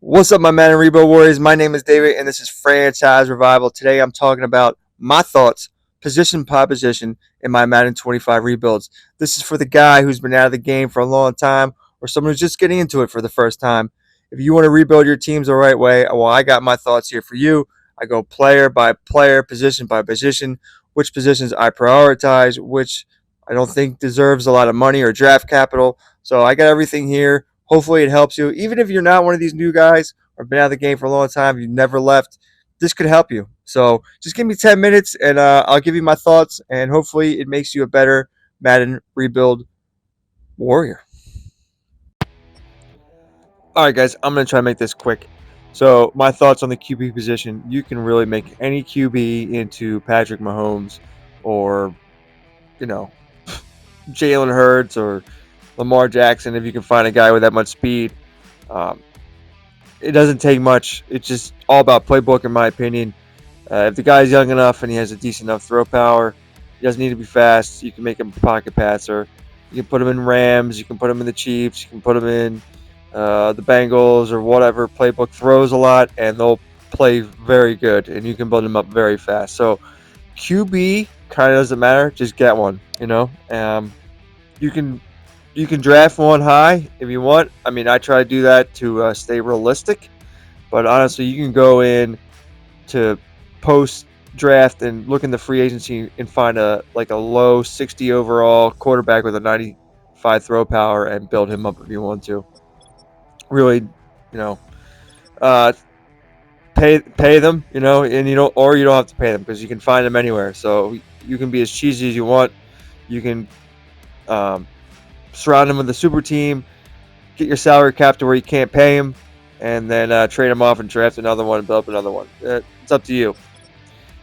What's up, my Madden Rebo Warriors? My name is David, and this is Franchise Revival. Today, I'm talking about my thoughts, position by position, in my Madden 25 rebuilds. This is for the guy who's been out of the game for a long time, or someone who's just getting into it for the first time. If you want to rebuild your teams the right way, well, I got my thoughts here for you. I go player by player, position by position, which positions I prioritize, which I don't think deserves a lot of money or draft capital. So I got everything here. Hopefully, it helps you. Even if you're not one of these new guys or been out of the game for a long time, you've never left, this could help you. So just give me 10 minutes and I'll give you my thoughts, and hopefully, it makes you a better Madden rebuild warrior. All right, guys, I'm going to try to make this quick. So, my thoughts on the QB position: you can really make any QB into Patrick Mahomes or, you know, Jalen Hurts or Lamar Jackson if you can find a guy with that much speed. Um, it doesn't take much. It's just all about playbook, in my opinion. If the guy's young enough and he has a decent enough throw power, he doesn't need to be fast. You can make him a pocket passer. You can put him in Rams. You can put him in the Chiefs. You can put him in the Bengals or whatever. Playbook throws a lot, and they'll play very good, and you can build him up very fast. So QB kind of doesn't matter. Just get one. You can draft one high if you want. I mean, I try to do that to stay realistic. But honestly, you can go in to post draft and look in the free agency and find a low 60 overall quarterback with a 95 throw power and build him up if you want to. Really, know, uh, pay them, and you don't have to pay them because you can find them anywhere. So you can be as cheesy as you want. You can um, surround him with a super team, get your salary cap to where you can't pay him, and then trade him off and draft another one and build up another one. It's up to you.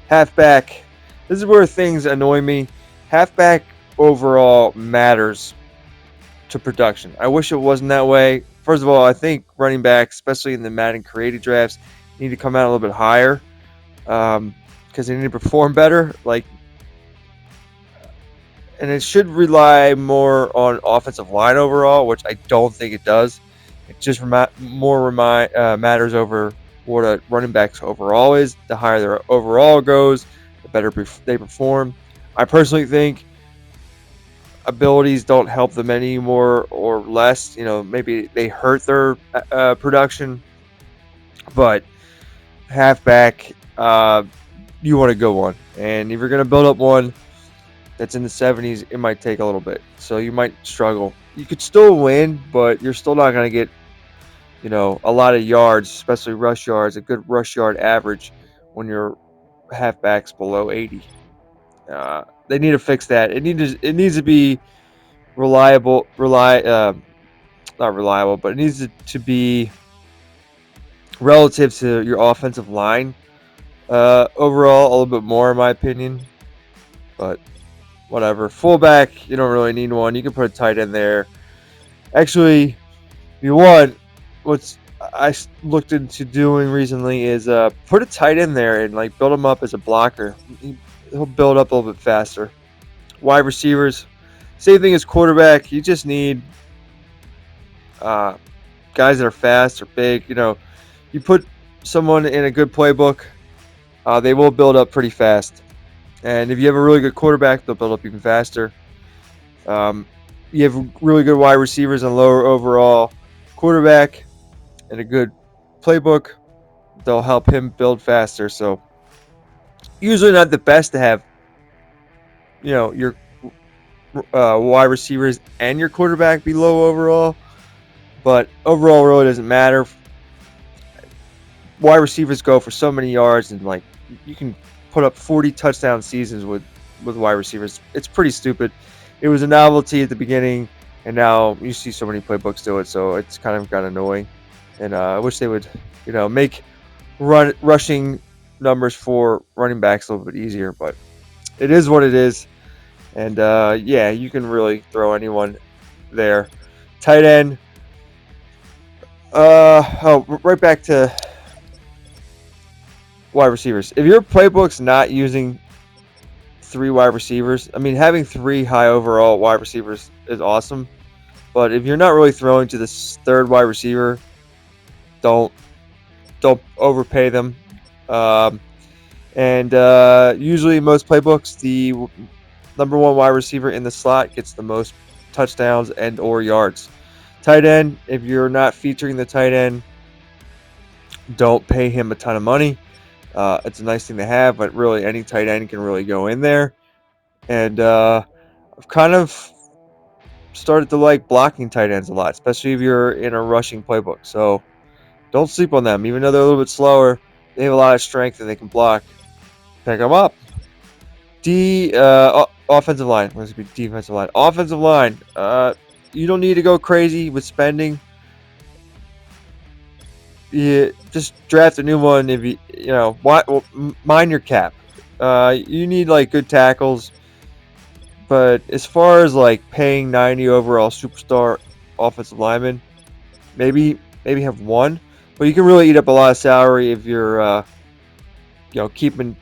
Halfback. This is where things annoy me. Halfback overall matters to production. I wish it wasn't that way. First of all, I think running backs, especially in the Madden creative drafts, need to come out a little bit higher because they need to perform better. And it should rely more on offensive line overall, which I don't think it does. It just matters over what a running back's overall is. The higher their overall goes, the better they perform. I personally think abilities don't help them any more or less. Maybe they hurt their production, but halfback, you want to go one. And if you're going to build up one that's in the 70s, it might take a little bit. So you might struggle. You could still win, but you're still not going to get, a lot of yards, especially rush yards, a good rush yard average when your halfback's below 80. They need to fix that. It needs to be not reliable, but it needs to be relative to your offensive line. Overall, a little bit more, in my opinion. But whatever. Fullback, you don't really need one. You can put a tight end there. Actually, if you want, what's I looked into doing recently is put a tight end there and build him up as a blocker. He'll build up a little bit faster. Wide receivers, same thing as quarterback. You just need guys that are fast or big. You put someone in a good playbook, they will build up pretty fast. And if you have a really good quarterback, they'll build up even faster. You have really good wide receivers and lower overall quarterback and a good playbook, they'll help him build faster. So usually not the best to have, your wide receivers and your quarterback be low overall, but overall really doesn't matter. Wide receivers go for so many yards, and you can put up 40 touchdown seasons with wide receivers. It's pretty stupid. It was a novelty at the beginning, and now you see so many playbooks do it, so it's kind of got annoying. And I wish they would, make rushing numbers for running backs a little bit easier, but it is what it is. And yeah, you can really throw anyone there. Tight end. Right back to wide receivers. If your playbook's not using 3 wide receivers, I mean, having 3 high overall wide receivers is awesome. But if you're not really throwing to this third wide receiver, don't don't overpay them. Um, and usually, most playbooks, the number one wide receiver in the slot gets the most touchdowns and or yards. Tight end, if you're not featuring the tight end, don't pay him a ton of money. It's a nice thing to have, but really any tight end can really go in there. And I've kind of started to like blocking tight ends a lot, especially if you're in a rushing playbook. So don't sleep on them. Even though they're a little bit slower, they have a lot of strength and they can block. Pick them up. Offensive line. What's it be? Defensive line. Offensive line. You don't need to go crazy with spending. You just draft a new one if mind your cap. You need like good tackles, but as far as like paying 90 overall superstar offensive linemen, maybe have one, but you can really eat up a lot of salary if you're keeping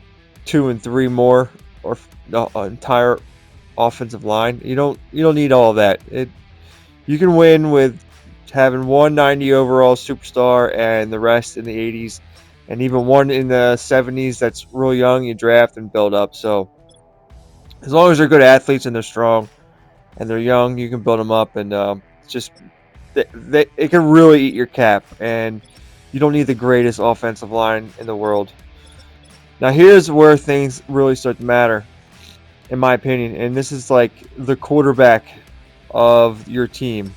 2 and 3 more or entire offensive line. You don't need all of that. You can win with having 190 overall superstar and the rest in the 80s, and even one in the 70s that's real young. You draft and build up. So as long as they're good athletes and they're strong and they're young, you can build them up, and just it can really eat your cap. And you don't need the greatest offensive line in the world. Now here's where things really start to matter, in my opinion, and this is like the quarterback of your team,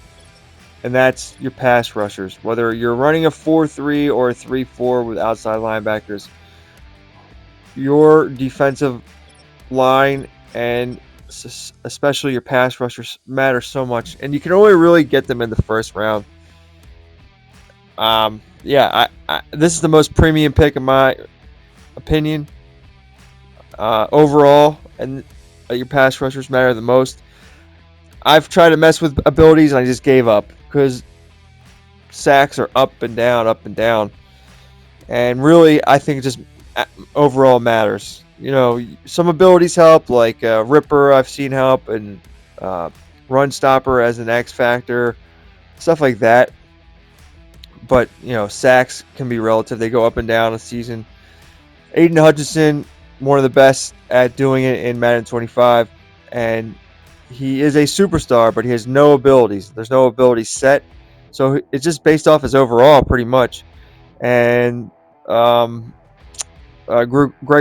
and that's your pass rushers. Whether you're running a 4-3 or a 3-4 with outside linebackers, your defensive line and especially your pass rushers matter so much, and you can only really get them in the first round. This is the most premium pick in my opinion overall, and your pass rushers matter the most. I've tried to mess with abilities and I just gave up because sacks are up and down, up and down. And really, I think it just overall matters. Some abilities help, like Ripper, I've seen help, and Run Stopper as an X Factor, stuff like that. But, sacks can be relative. They go up and down a season. Aiden Hutchinson, one of the best at doing it in Madden 25. And he is a superstar, but he has no abilities. There's no ability set. So it's just based off his overall, pretty much. And Greg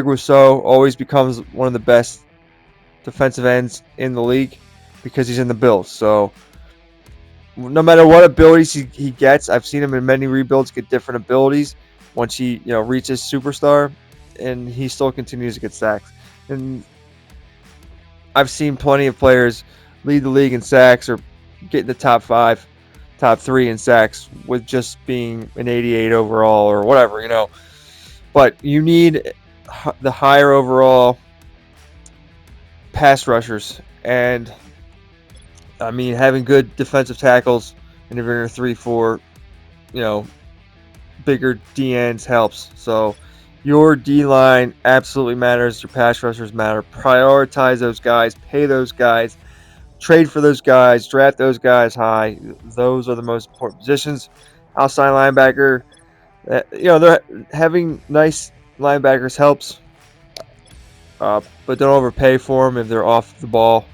Rousseau always becomes one of the best defensive ends in the league because he's in the Bills. So no matter what abilities he gets, I've seen him in many rebuilds get different abilities once he reaches superstar, and he still continues to get sacks. And I've seen plenty of players lead the league in sacks or get in the top 5, top 3 in sacks with just being an 88 overall or whatever. But you need the higher overall pass rushers, and I mean having good defensive tackles, and if you're in a 3-4, bigger DNs helps. So your D line absolutely matters. Your pass rushers matter. Prioritize those guys. Pay those guys. Trade for those guys. Draft those guys high. Those are the most important positions. Outside linebacker, they're having nice linebackers helps, but don't overpay for them if they're off the ball.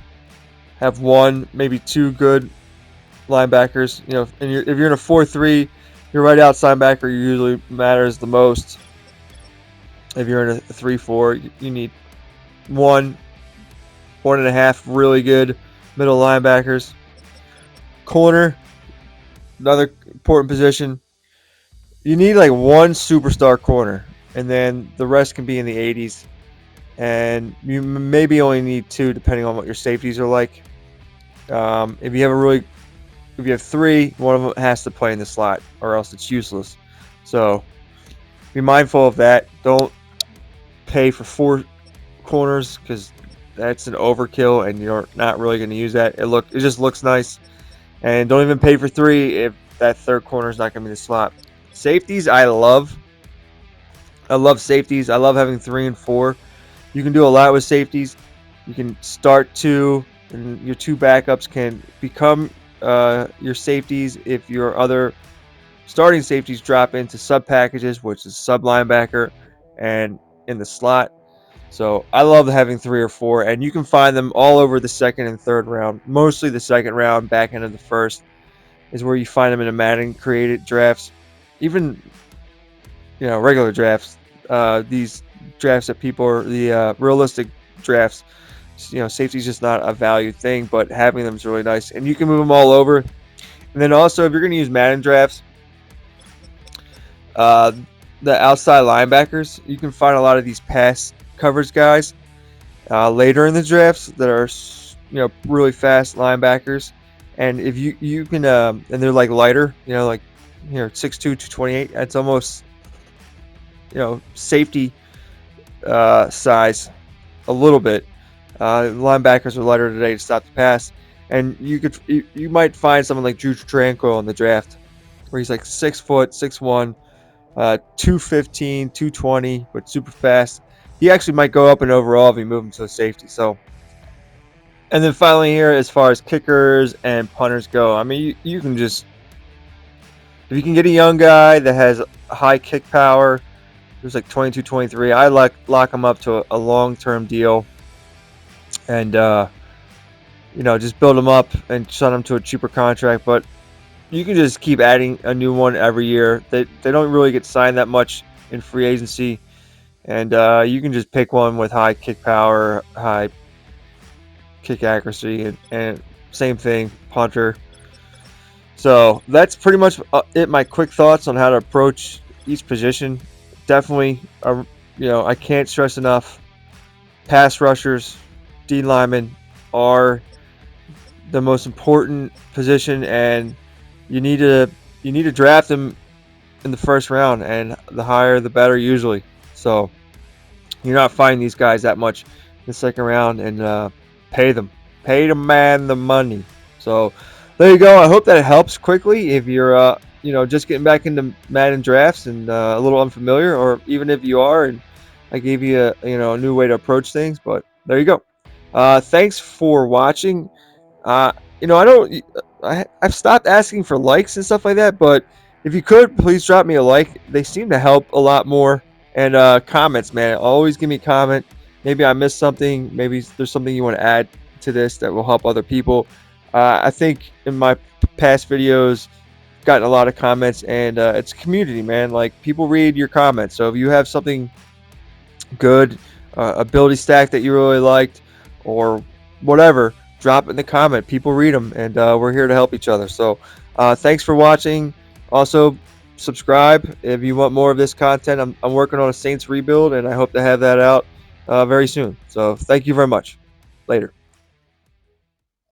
Have one, maybe 2 good linebackers. And if you're in a 4-3, your right outside linebacker usually matters the most. If you're in a 3-4, you need 1.5 really good middle linebackers. Corner, another important position. You need like one superstar corner, and then the rest can be in the 80s. And you maybe only need 2, depending on what your safeties are like. If you have 3, one of them has to play in the slot, or else it's useless. So be mindful of that. Don't pay for 4 corners because that's an overkill, and you're not really going to use that. It just looks nice, and don't even pay for 3 if that third corner is not going to be the slot. Safeties, I love safeties. I love having 3 and 4. You can do a lot with safeties. You can start 2, and your 2 backups can become your safeties if your other starting safeties drop into sub packages, which is sub linebacker and in the slot. So I love having 3 or 4, and you can find them all over the second and third round. Mostly the second round, back end of the first is where you find them in the Madden created drafts, even regular drafts. These drafts that people are the realistic drafts. Safety's just not a valued thing, but having them is really nice, and you can move them all over. And then also, if you're going to use Madden drafts, uh, the outside linebackers, you can find a lot of these pass coverage guys later in the drafts that are really fast linebackers, and if you can and they're like lighter, 6'2", 228. That's almost safety size a little bit. Linebackers are lighter today to stop the pass, and you might find someone like Drew Tranquil in the draft where he's like 6 foot, 6'1", 215, 220, but super fast. He actually might go up in overall if you move him to a safety. So, and then finally here, as far as kickers and punters go, I mean, you can just, if you can get a young guy that has high kick power, who's like 22, 23, I lock him up to a long-term deal, and just build him up and sign him to a cheaper contract. But you can just keep adding a new one every year. They don't really get signed that much in free agency, and you can just pick one with high kick power, high kick accuracy, and same thing, punter. So that's pretty much it. My quick thoughts on how to approach each position. Definitely, I can't stress enough. Pass rushers, D linemen are the most important position, and you need to draft them in the first round, and the higher the better usually. So you're not finding these guys that much in the second round, and pay the man the money. So there you go. I hope that helps quickly if you're just getting back into Madden drafts and a little unfamiliar, or even if you are, and I gave you a new way to approach things. But there you go. Thanks for watching. Uh, I don't. I've stopped asking for likes and stuff like that, but if you could, please drop me a like. They seem to help a lot more. And comments, man. Always give me a comment. Maybe I missed something. Maybe there's something you want to add to this that will help other people. I think in my past videos, gotten a lot of comments, and it's community, man. Like, people read your comments. So if you have something good, ability stack that you really liked, or whatever, drop it in the comment. People read them, and we're here to help each other. So thanks for watching. Also, subscribe if you want more of this content. I'm working on a Saints rebuild, and I hope to have that out very soon. So thank you very much. Later.